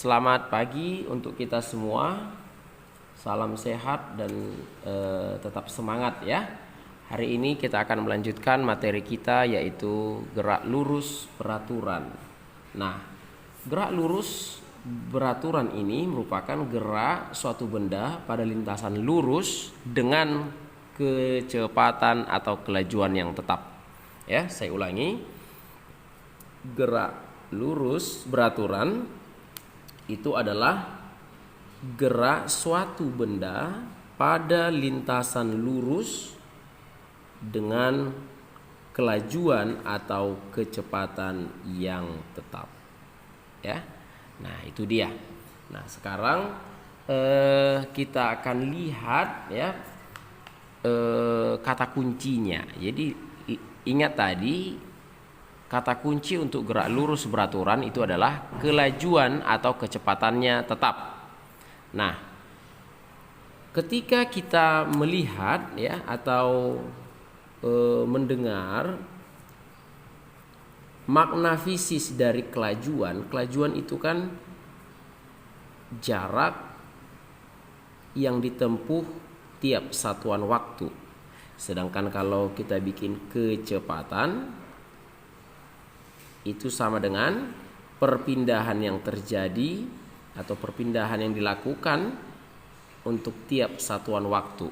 Selamat pagi untuk kita semua. Salam sehat dan tetap semangat ya. Hari ini kita akan melanjutkan materi kita, yaitu gerak lurus beraturan. Nah, gerak lurus beraturan ini merupakan gerak suatu benda pada lintasan lurus dengan kecepatan atau kelajuan yang tetap. Ya, saya ulangi. Gerak lurus beraturan itu adalah gerak suatu benda pada lintasan lurus dengan kelajuan atau kecepatan yang tetap. Ya. Nah, itu dia. Nah, sekarang kita akan lihat ya kata kuncinya. Jadi ingat tadi, kata kunci untuk gerak lurus beraturan itu adalah kelajuan atau kecepatannya tetap. Nah, ketika kita melihat ya atau mendengar makna fisis dari kelajuan itu kan jarak yang ditempuh tiap satuan waktu. Sedangkan kalau kita bikin kecepatan, itu sama dengan perpindahan yang terjadi atau perpindahan yang dilakukan untuk tiap satuan waktu.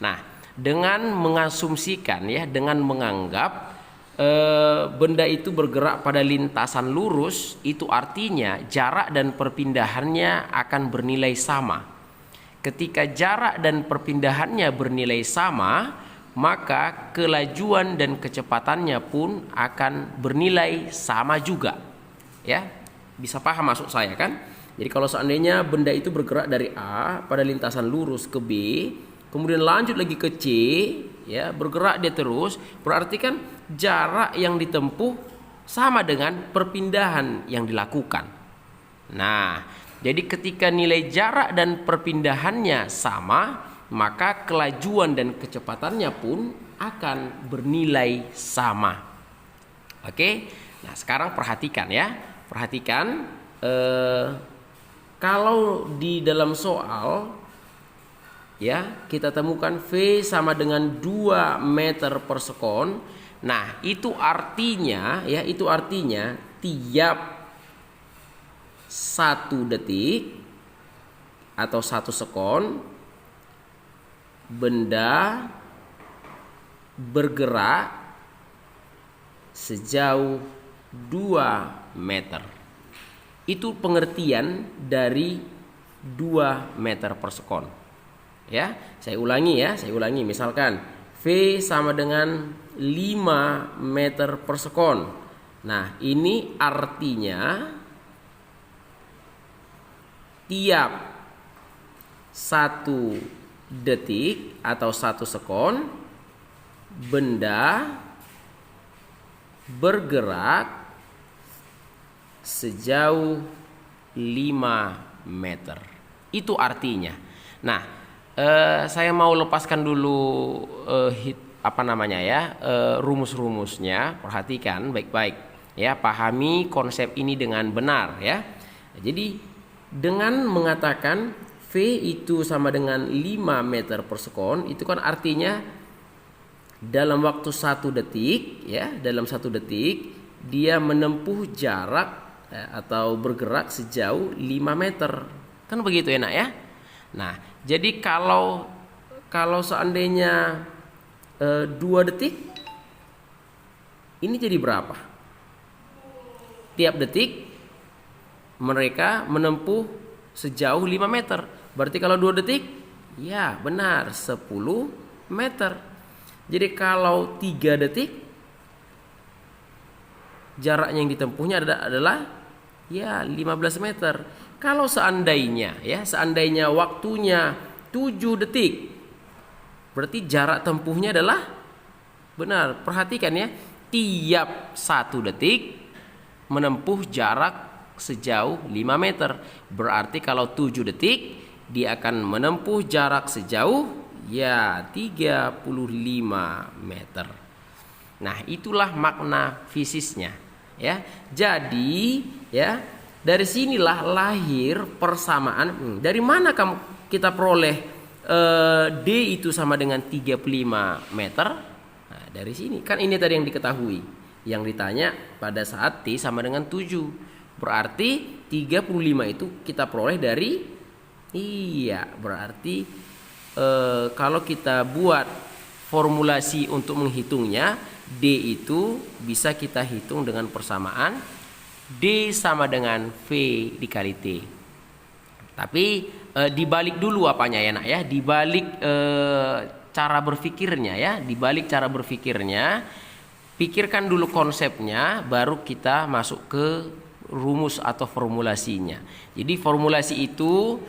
Nah, dengan mengasumsikan ya, dengan menganggap benda itu bergerak pada lintasan lurus, itu artinya jarak dan perpindahannya akan bernilai sama. Ketika jarak dan perpindahannya bernilai sama, maka kelajuan dan kecepatannya pun akan bernilai sama juga. Ya, bisa paham maksud saya kan? Jadi kalau seandainya benda itu bergerak dari A pada lintasan lurus ke B, kemudian lanjut lagi ke C, ya, bergerak dia terus, berarti kan jarak yang ditempuh sama dengan perpindahan yang dilakukan. Nah, jadi ketika nilai jarak dan perpindahannya sama, maka kelajuan dan kecepatannya pun akan bernilai sama. Oke, nah sekarang perhatikan ya, perhatikan kalau di dalam soal ya kita temukan V sama dengan 2 meter per sekon. Nah, itu artinya ya, itu artinya tiap 1 detik atau 1 sekon benda bergerak sejauh 2 meter. Itu pengertian dari 2 meter per sekon. Ya, saya ulangi ya, saya ulangi. Misalkan V sama dengan 5 meter per sekon. Nah, ini artinya tiap 1 detik atau 1 sekon benda bergerak sejauh 5 meter. Itu artinya. Nah, saya mau lepaskan dulu rumus-rumusnya. Perhatikan baik-baik ya, pahami konsep ini dengan benar ya. Jadi dengan mengatakan V itu sama dengan 5 meter per sekon, itu kan artinya dalam waktu 1 detik ya, dalam 1 detik dia menempuh jarak atau bergerak sejauh 5 meter. Kan begitu enak ya. Nah, jadi kalau seandainya 2 detik, ini jadi berapa? Tiap detik mereka menempuh sejauh 5 meter. Berarti kalau 2 detik, ya benar 10 meter. Jadi kalau 3 detik, jaraknya yang ditempuhnya adalah ya 15 meter. Kalau seandainya waktunya 7 detik, berarti jarak tempuhnya adalah, benar, perhatikan ya, tiap 1 detik menempuh jarak sejauh 5 meter. Berarti kalau 7 detik dia akan menempuh jarak sejauh ya 35 meter. Nah, itulah makna fisisnya ya. Jadi ya, Dari sinilah lahir persamaan. Dari mana kita peroleh D itu sama dengan 35 meter? Nah, dari sini. Kan ini tadi yang diketahui. Yang ditanya pada saat T sama dengan 7. Berarti 35 itu kita peroleh dari, iya, berarti kalau kita buat formulasi untuk menghitungnya, D itu bisa kita hitung dengan persamaan D sama dengan V dikali T. Tapi dibalik dulu apanya ya nak ya, dibalik cara berpikirnya ya, dibalik cara berpikirnya, pikirkan dulu konsepnya, baru kita masuk ke rumus atau formulasinya. Jadi formulasi itu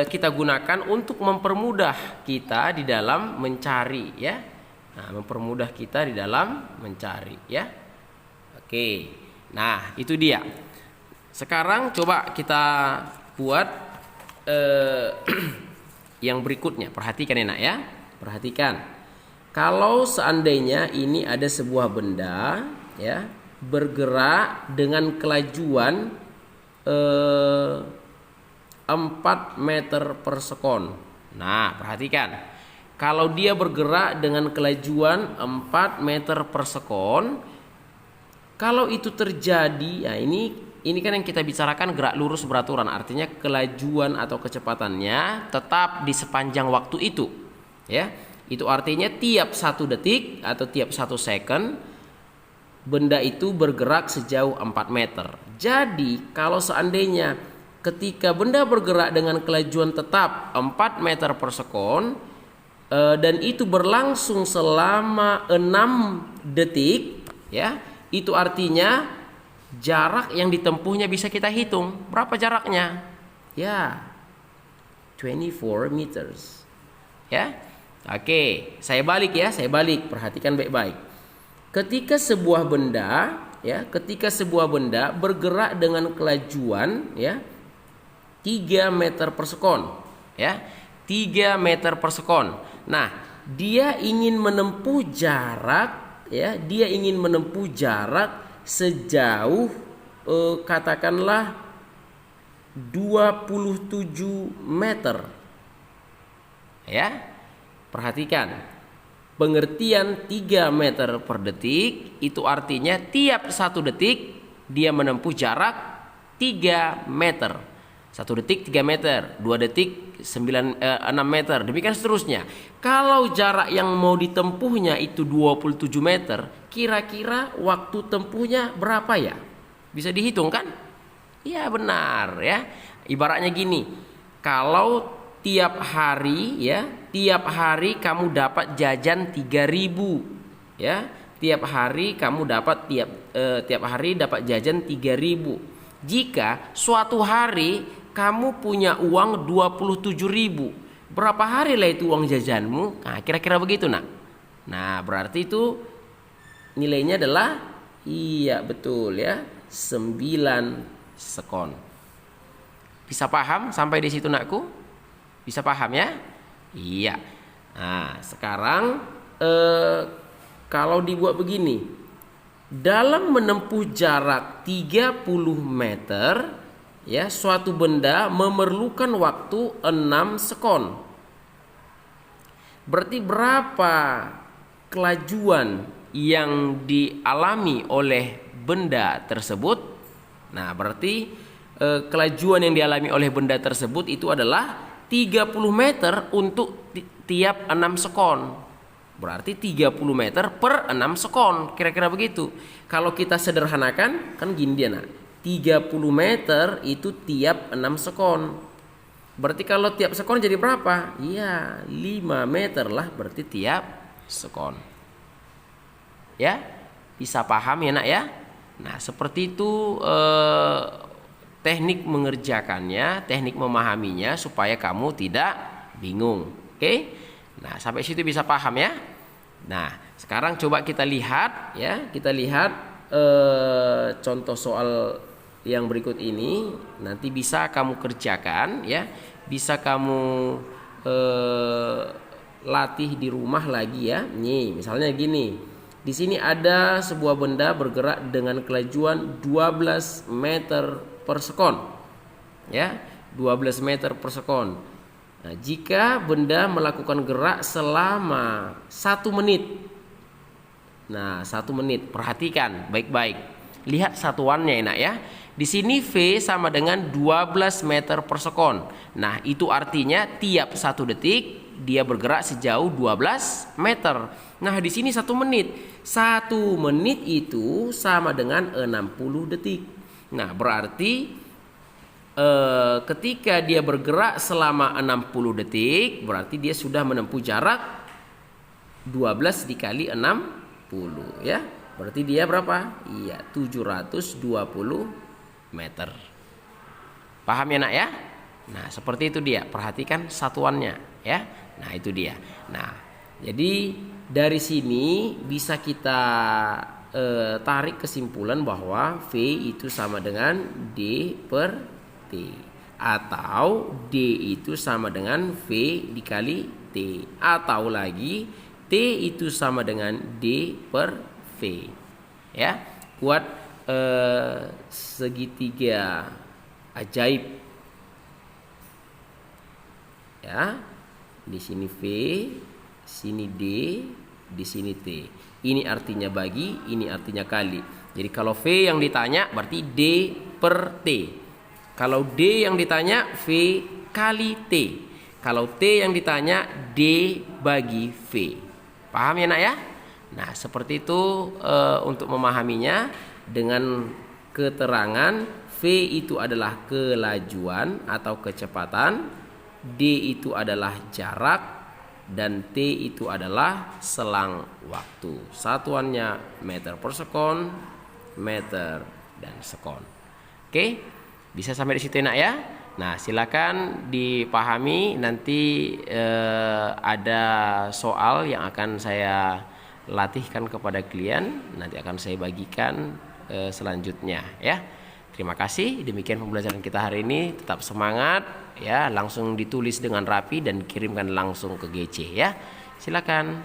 kita gunakan untuk mempermudah kita di dalam mencari ya. Nah, mempermudah kita di dalam mencari ya. Oke. Nah, itu dia. Sekarang coba kita buat yang berikutnya. Perhatikan enak ya. Perhatikan. Kalau seandainya ini ada sebuah benda ya, bergerak dengan kelajuan 4 meter per sekon. Nah, perhatikan. Kalau dia bergerak dengan kelajuan 4 meter per sekon, kalau itu terjadi, ya ini kan yang kita bicarakan gerak lurus beraturan, artinya kelajuan atau kecepatannya tetap di sepanjang waktu itu. Ya, itu artinya tiap 1 detik atau tiap 1 second benda itu bergerak sejauh 4 meter. Jadi kalau seandainya ketika benda bergerak dengan kelajuan tetap 4 meter per sekon dan itu berlangsung selama 6 detik, ya, itu artinya jarak yang ditempuhnya bisa kita hitung. Berapa jaraknya? Ya, 24 meters. Ya. Oke, saya balik ya, saya balik. Perhatikan baik-baik. Ketika sebuah benda, ya, ketika sebuah benda bergerak dengan kelajuan, ya, 3 meter per sekon, ya, 3 meter per sekon. Nah, dia ingin menempuh jarak, ya, dia ingin menempuh jarak sejauh katakanlah 27 meter. Ya. Perhatikan. Pengertian 3 meter per detik itu artinya tiap 1 detik dia menempuh jarak 3 meter. 1 detik 3 meter, 2 detik 6 meter, demikian seterusnya. Kalau jarak yang mau ditempuhnya itu 27 meter, kira-kira waktu tempuhnya berapa ya? Bisa dihitung kan? Iya benar ya. Ibaratnya gini, kalau tiap hari ya, tiap hari kamu dapat jajan 3.000 ya. Tiap hari kamu dapat tiap hari dapat jajan 3.000. Jika suatu hari kamu punya uang 27.000, berapa hari lah itu uang jajanmu? Nah, kira-kira begitu nak. Nah, berarti itu nilainya adalah, iya betul ya, 9 sekon. Bisa paham sampai di situ nakku? Bisa paham ya? Iya. Nah, sekarang kalau dibuat begini, dalam menempuh jarak 30 meter, ya, suatu benda memerlukan waktu 6 sekon. Berarti berapa kelajuan yang dialami oleh benda tersebut? Nah, berarti kelajuan yang dialami oleh benda tersebut itu adalah 30 meter untuk tiap 6 sekon. Berarti 30 meter per 6 sekon. Kira-kira begitu. Kalau kita sederhanakan, kan gini dia nak. 30 meter itu tiap 6 sekon. Berarti kalau tiap sekon jadi berapa? Iya, 5 meter lah berarti tiap sekon. Ya, bisa paham ya nak ya? Nah, seperti itu teknik mengerjakannya, teknik memahaminya supaya kamu tidak bingung. Oke? Nah, sampai situ bisa paham ya? Nah, sekarang coba kita lihat ya, kita lihat contoh soal yang berikut ini. Nanti bisa kamu kerjakan ya, bisa kamu latih di rumah lagi ya. Nih, misalnya gini. Di sini ada sebuah benda bergerak dengan kelajuan 12 meter per sekon. Ya, 12 meter per sekon. Nah, jika benda melakukan gerak selama 1 menit. Nah, 1 menit. Perhatikan baik-baik. Lihat satuannya enak ya. Di sini V sama dengan 12 meter per sekon. Nah, itu artinya tiap 1 detik dia bergerak sejauh 12 meter. Nah, di sini 1 menit. 1 menit itu sama dengan 60 detik. Nah, berarti ketika dia bergerak selama 60 detik, berarti dia sudah menempuh jarak 12 dikali 60 ya. Berarti dia berapa? Iya, 720 meter. Paham ya nak ya? Nah, seperti itu dia. Perhatikan satuannya ya. Nah, itu dia. Nah, jadi dari sini bisa kita tarik kesimpulan bahwa V itu sama dengan D per T, atau D itu sama dengan V dikali T, atau lagi T itu sama dengan D per V ya. Buat segitiga ajaib ya. Di sini V, sini D, di sini T. Ini artinya bagi, ini artinya kali. Jadi kalau V yang ditanya berarti D per T. Kalau D yang ditanya V kali T. Kalau T yang ditanya D bagi V. Paham ya nak ya? Nah, seperti itu untuk memahaminya dengan keterangan V itu adalah kelajuan atau kecepatan, D itu adalah jarak, dan T itu adalah selang waktu. Satuannya meter per sekon, meter, dan sekon. Oke, bisa sampai di situ enak ya? Nah, silakan dipahami. Nanti ada soal yang akan saya latihkan kepada klien. Nanti akan saya bagikan selanjutnya ya. Terima kasih. Demikian pembelajaran kita hari ini. Tetap semangat ya. Langsung ditulis dengan rapi dan kirimkan langsung ke GC ya. Silakan.